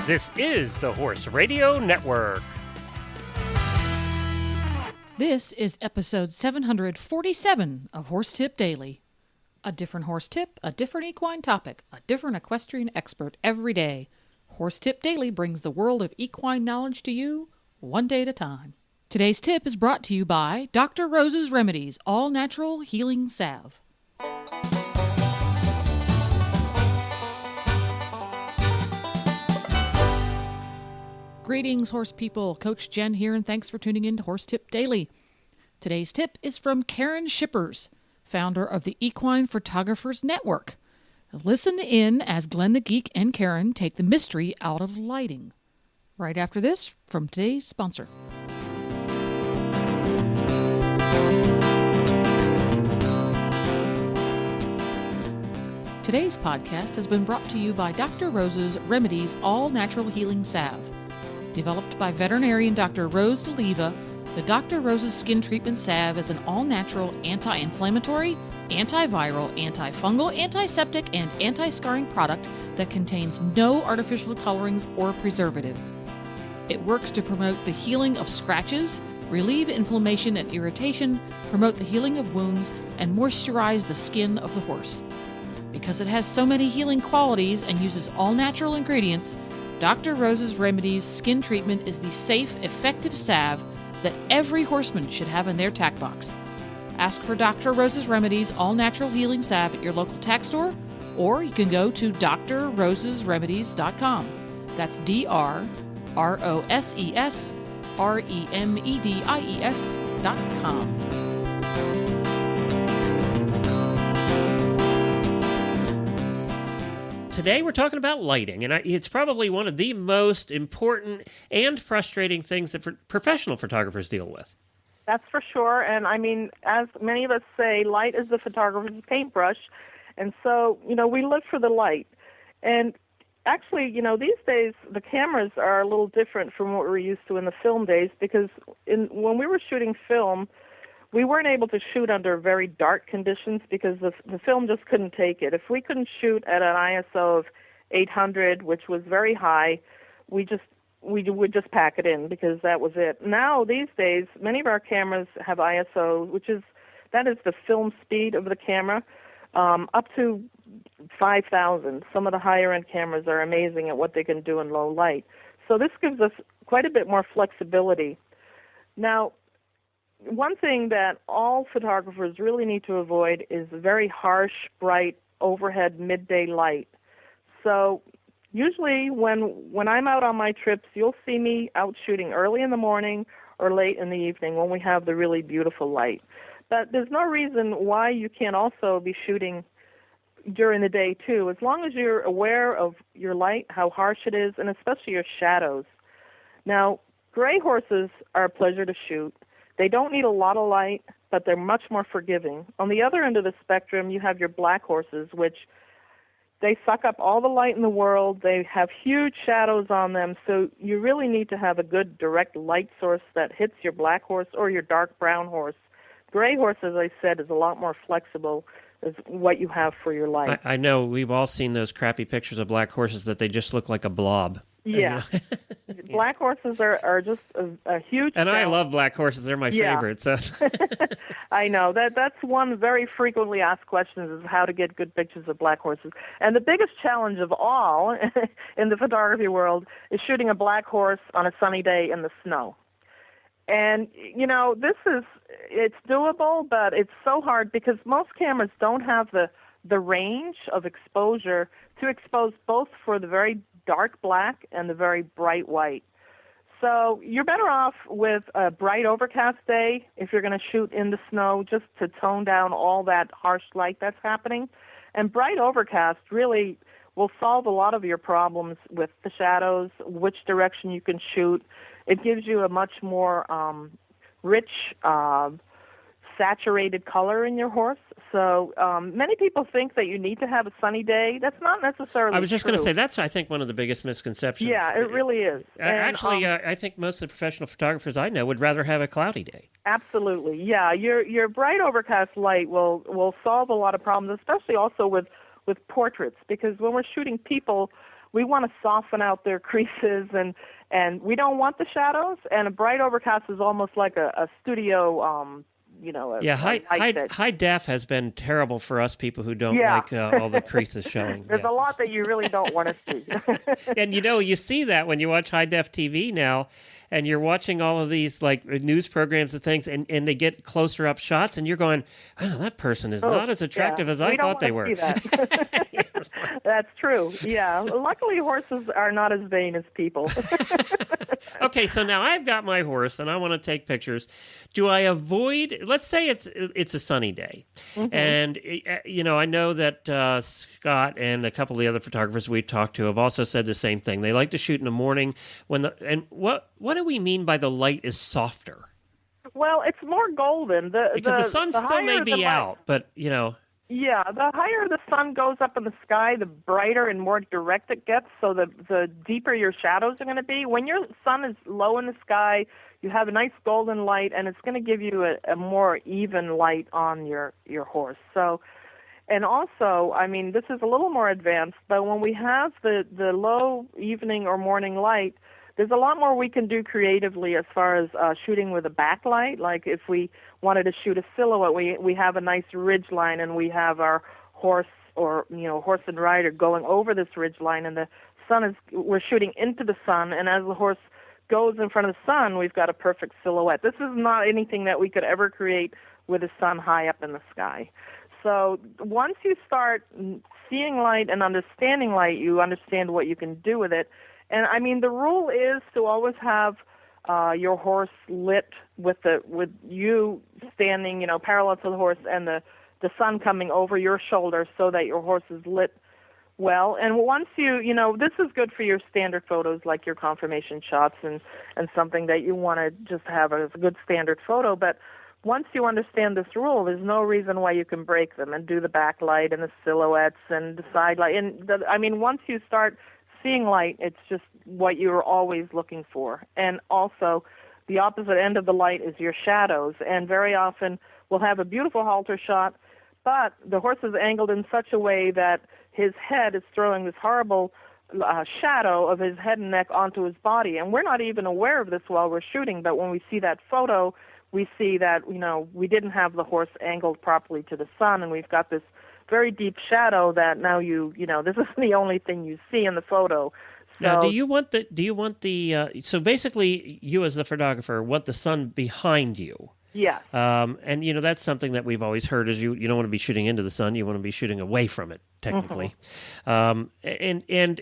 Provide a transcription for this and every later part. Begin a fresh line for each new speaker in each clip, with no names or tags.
This is the Horse Radio Network.
This is episode 747 of Horse Tip Daily. A different horse tip, a different equine topic, a different equestrian expert every day. Horse Tip Daily brings the world of equine knowledge to you, one day at a time. Today's tip is brought to you by Dr. Rose's Remedies All-Natural Healing Salve. Greetings, horse people. Coach Jen here, and thanks for tuning in to Horse Tip Daily. Today's tip is from Carien Shippers, founder of the Equine Photographers Network. Listen in as Glenn the Geek and Carien take the mystery out of lighting. Right after this, from today's sponsor. Today's podcast has been brought to you by Dr. Rose's Remedies All-Natural Healing Salve. Developed by veterinarian Dr. Rose DeLiva, the Dr. Rose's Skin Treatment Salve is an all-natural anti-inflammatory, antiviral, antifungal, antiseptic, and anti-scarring product that contains no artificial colorings or preservatives. It works to promote the healing of scratches, relieve inflammation and irritation, promote the healing of wounds, and moisturize the skin of the horse. Because it has so many healing qualities and uses all-natural ingredients, Dr. Rose's Remedies Skin Treatment is the safe, effective salve that every horseman should have in their tack box. Ask for Dr. Rose's Remedies All-Natural Healing Salve at your local tack store, or you can go to drrosesremedies.com. That's drrosesremedies.com.
Today we're talking about lighting, and it's probably one of the most important and frustrating things that professional photographers deal with.
That's for sure, and I mean, as many of us say, light is the photographer's paintbrush, and so, we look for the light. And actually, these days, the cameras are a little different from what we were used to in the film days, because when we were shooting film, we weren't able to shoot under very dark conditions because the film just couldn't take it. If we couldn't shoot at an ISO of 800, which was very high, we would just pack it in because that was it. Now, these days, many of our cameras have ISO, that is the film speed of the camera, up to 5,000. Some of the higher-end cameras are amazing at what they can do in low light. So this gives us quite a bit more flexibility. Now, one thing that all photographers really need to avoid is very harsh, bright, overhead midday light. So usually when I'm out on my trips, you'll see me out shooting early in the morning or late in the evening when we have the really beautiful light. But there's no reason why you can't also be shooting during the day too, as long as you're aware of your light, how harsh it is, and especially your shadows. Now, gray horses are a pleasure to shoot. They don't need a lot of light, but they're much more forgiving. On the other end of the spectrum, you have your black horses, which they suck up all the light in the world. They have huge shadows on them, so you really need to have a good direct light source that hits your black horse or your dark brown horse. Gray horse, as I said, is a lot more flexible as what you have for your light.
I know we've all seen those crappy pictures of black horses that they just look like a blob.
Yeah. Black horses are just a huge
And
challenge.
I love black horses. They're my favorite. So.
I know. That's one very frequently asked question is how to get good pictures of black horses. And the biggest challenge of all in the photography world is shooting a black horse on a sunny day in the snow. And, it's doable, but it's so hard because most cameras don't have the range of exposure to expose both for the very dark black and the very bright white. So you're better off with a bright overcast day if you're going to shoot in the snow just to tone down all that harsh light that's happening. And bright overcast really will solve a lot of your problems with the shadows, which direction you can shoot. It gives you a much more rich, saturated color in your horse. So many people think that you need to have a sunny day. That's not necessarily
I was just
true.
going to say, that's, I think, one of the biggest misconceptions.
Yeah, it really is.
Actually, I think most of the professional photographers I know would rather have a cloudy day.
Absolutely, yeah. Your bright overcast light will solve a lot of problems, especially also with portraits, because when we're shooting people, we want to soften out their creases, and we don't want the shadows. And a bright overcast is almost like a studio.
High def has been terrible for us people who don't like all the creases showing.
There's a lot that you really don't want to see.
And you see that when you watch high def TV now, and you're watching all of these like news programs and things, and they get closer up shots, and you're going, oh, that person is not as attractive as I thought they were.
See that. That's true. Yeah. Luckily, horses are not as vain as people.
Okay, so now I've got my horse, and I want to take pictures. Do I avoid? Let's say it's a sunny day, and I know that Scott and a couple of the other photographers we talked to have also said the same thing. They like to shoot in the morning what do we mean by the light is softer?
Well, it's more golden.
Because the sun still may be out, but
Yeah, the higher the sun goes up in the sky, the brighter and more direct it gets, so the deeper your shadows are going to be. When your sun is low in the sky, you have a nice golden light, and it's going to give you a more even light on your horse. So, and also, I mean, this is a little more advanced, but when we have the low evening or morning light, there's a lot more we can do creatively as far as shooting with a backlight. Like if we wanted to shoot a silhouette, we have a nice ridge line, and we have our horse or horse and rider going over this ridge line, and we're shooting into the sun, and as the horse goes in front of the sun, we've got a perfect silhouette. This is not anything that we could ever create with the sun high up in the sky. So once you start seeing light and understanding light, you understand what you can do with it. And I mean, the rule is to always have your horse lit with you standing, parallel to the horse, and the sun coming over your shoulder, so that your horse is lit well. And once this is good for your standard photos, like your confirmation shots and something that you want to just have as a good standard photo. But once you understand this rule, there's no reason why you can break them and do the backlight and the silhouettes and the side light. And once you start seeing light, it's just what you're always looking for. And also, the opposite end of the light is your shadows. And very often, we'll have a beautiful halter shot, but the horse is angled in such a way that his head is throwing this horrible shadow of his head and neck onto his body. And we're not even aware of this while we're shooting, but when we see that photo, we see that, we didn't have the horse angled properly to the sun, and we've got this very deep shadow that now this is the only thing you see in the photo. So,
now, do you want the so basically you as the photographer want the sun behind you?
Yes.
And that's something that we've always heard is you don't want to be shooting into the sun, you want to be shooting away from it, technically. And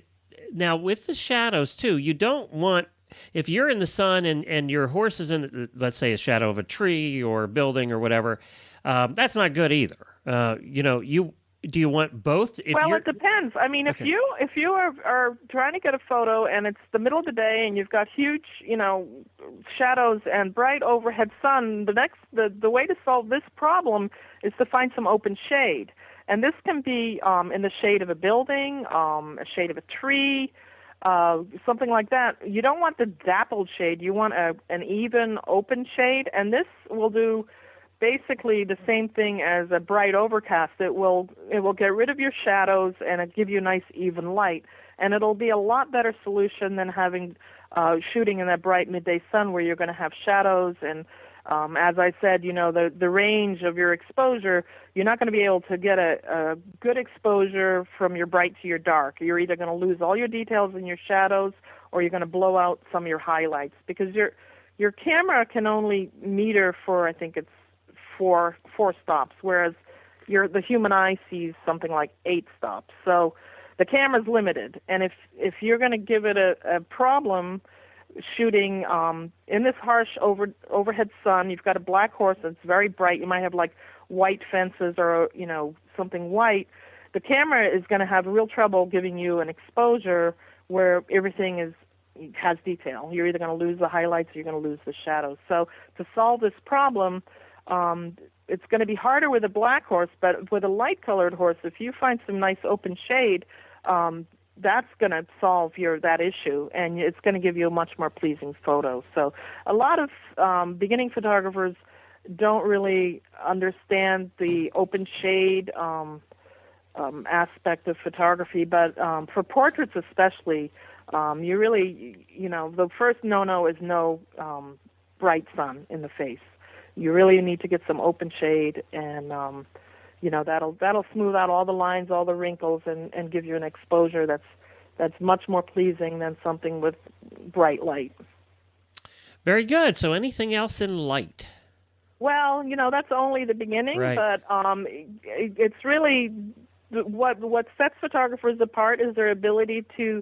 now with the shadows too, you don't want, if you're in the sun and your horse is in, let's say, a shadow of a tree or a building or whatever, that's not good either. Do you want both?
It depends. I mean,
okay.
if you are trying to get a photo and it's the middle of the day and you've got huge, shadows and bright overhead sun, the way to solve this problem is to find some open shade. And this can be in the shade of a building, a shade of a tree, something like that. You don't want the dappled shade. You want an even open shade, and this will do basically the same thing as a bright overcast. It will get rid of your shadows and it give you a nice even light. And it'll be a lot better solution than having shooting in that bright midday sun where you're going to have shadows. And as I said, the range of your exposure, you're not going to be able to get a good exposure from your bright to your dark. You're either going to lose all your details in your shadows, or you're going to blow out some of your highlights, because your camera can only meter for, I think it's four stops, whereas the human eye sees something like 8 stops. So the camera's limited, and if you're going to give it a problem shooting in this harsh overhead sun, you've got a black horse that's very bright. You might have like white fences or something white. The camera is going to have real trouble giving you an exposure where everything has detail. You're either going to lose the highlights or you're going to lose the shadows. So to solve this problem, it's going to be harder with a black horse, but with a light-colored horse, if you find some nice open shade, that's going to solve that issue, and it's going to give you a much more pleasing photo. So a lot of beginning photographers don't really understand the open shade aspect of photography, but for portraits especially, you really, the first no-no is no bright sun in the face. You really need to get some open shade, and that'll smooth out all the lines, all the wrinkles, and give you an exposure that's much more pleasing than something with bright light.
Very good. So anything else in light?
Well, that's only the beginning,
right.
But it's really what sets photographers apart is their ability to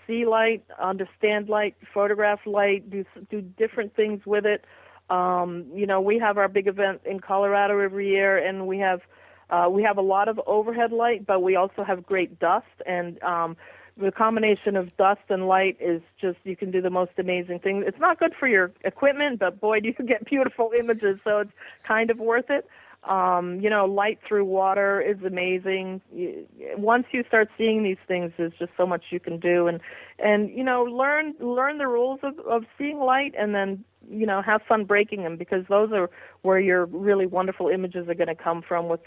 see light, understand light, photograph light, do different things with it. We have our big event in Colorado every year, and we have a lot of overhead light, but we also have great dust, and the combination of dust and light is just, you can do the most amazing thing. It's not good for your equipment, but boy, do you get beautiful images, so it's kind of worth it. Light through water is amazing. Once you start seeing these things, there's just so much you can do, and learn the rules of seeing light, and then have fun breaking them, because those are where your really wonderful images are going to come from, with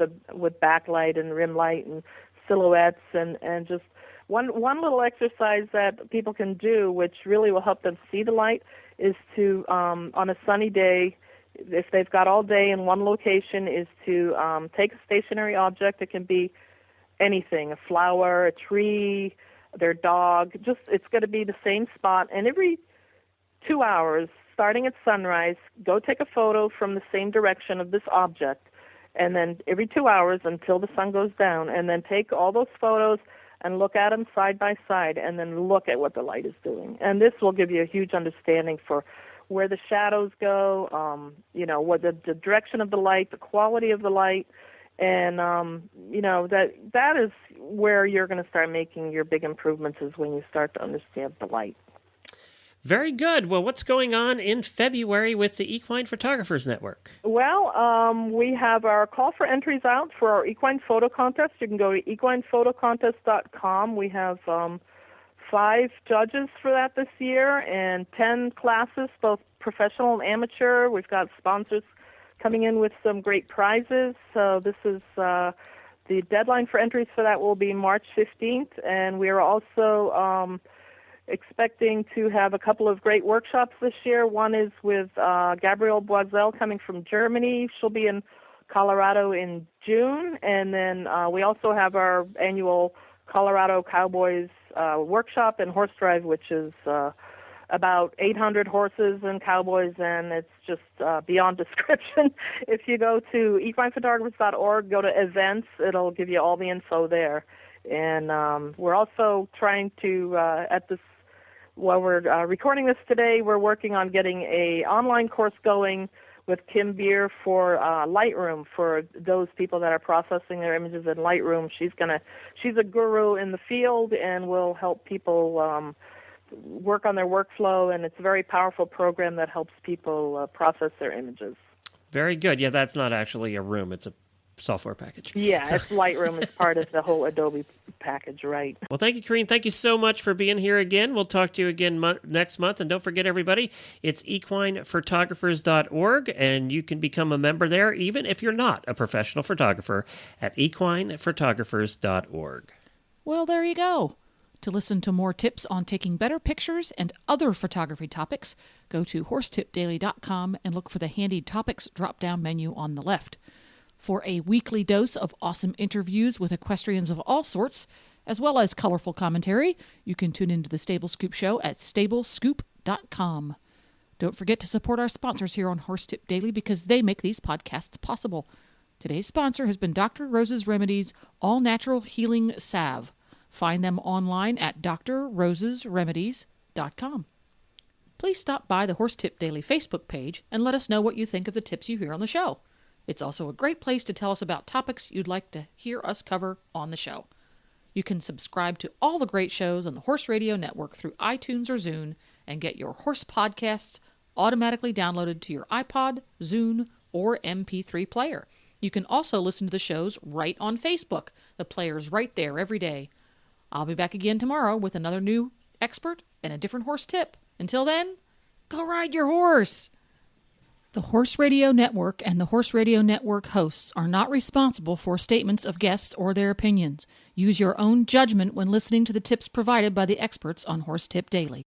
backlight and rim light and silhouettes, and just one little exercise that people can do, which really will help them see the light, is to on a sunny day, if they've got all day in one location, is to take a stationary object. It can be anything, a flower, a tree, their dog. Just, it's going to be the same spot, and every 2 hours, starting at sunrise, go take a photo from the same direction of this object, and then every 2 hours until the sun goes down, and then take all those photos and look at them side by side, and then look at what the light is doing. And this will give you a huge understanding for where the shadows go, what the direction of the light, the quality of the light, and that is where you're going to start making your big improvements, is when you start to understand the light.
Very good. Well, what's going on in February with the Equine Photographers Network?
Well, we have our call for entries out for our equine photo contest. You can go to equinePhotocontest.com. We have 5 judges for that this year, and 10 classes, both professional and amateur. We've got sponsors coming in with some great prizes. So this is the deadline for entries for that will be March 15th, and we are also expecting to have a couple of great workshops this year. One is with Gabrielle Boisel coming from Germany. She'll be in Colorado in June. And then we also have our annual Colorado Cowboys workshop and horse drive, which is about 800 horses and cowboys, and it's just beyond description. If you go to equinephotographers.org, go to events, it'll give you all the info there. And we're also trying to, while we're recording this today, we're working on getting a online course going with Kim Beer for Lightroom, for those people that are processing their images in Lightroom. She's a guru in the field and will help people work on their workflow, and it's a very powerful program that helps people process their images.
Very good. Yeah, that's not actually a room. It's a software package.
Yeah, it's Lightroom. It's part of the whole Adobe package, right?
Well, thank you, Carien. Thank you so much for being here again. We'll talk to you again next month. And don't forget, everybody, it's equinephotographers.org, and you can become a member there, even if you're not a professional photographer, at equinephotographers.org.
Well, there you go. To listen to more tips on taking better pictures and other photography topics, go to horsetipdaily.com and look for the handy Topics drop-down menu on the left. For a weekly dose of awesome interviews with equestrians of all sorts, as well as colorful commentary, you can tune into the Stable Scoop Show at stablescoop.com. Don't forget to support our sponsors here on Horse Tip Daily, because they make these podcasts possible. Today's sponsor has been Dr. Rose's Remedies All-Natural Healing Salve. Find them online at drrosesremedies.com. Please stop by the Horse Tip Daily Facebook page and let us know what you think of the tips you hear on the show. It's also a great place to tell us about topics you'd like to hear us cover on the show. You can subscribe to all the great shows on the Horse Radio Network through iTunes or Zune and get your horse podcasts automatically downloaded to your iPod, Zune, or MP3 player. You can also listen to the shows right on Facebook. The player's right there every day. I'll be back again tomorrow with another new expert and a different horse tip. Until then, go ride your horse! The Horse Radio Network and the Horse Radio Network hosts are not responsible for statements of guests or their opinions. Use your own judgment when listening to the tips provided by the experts on Horse Tip Daily.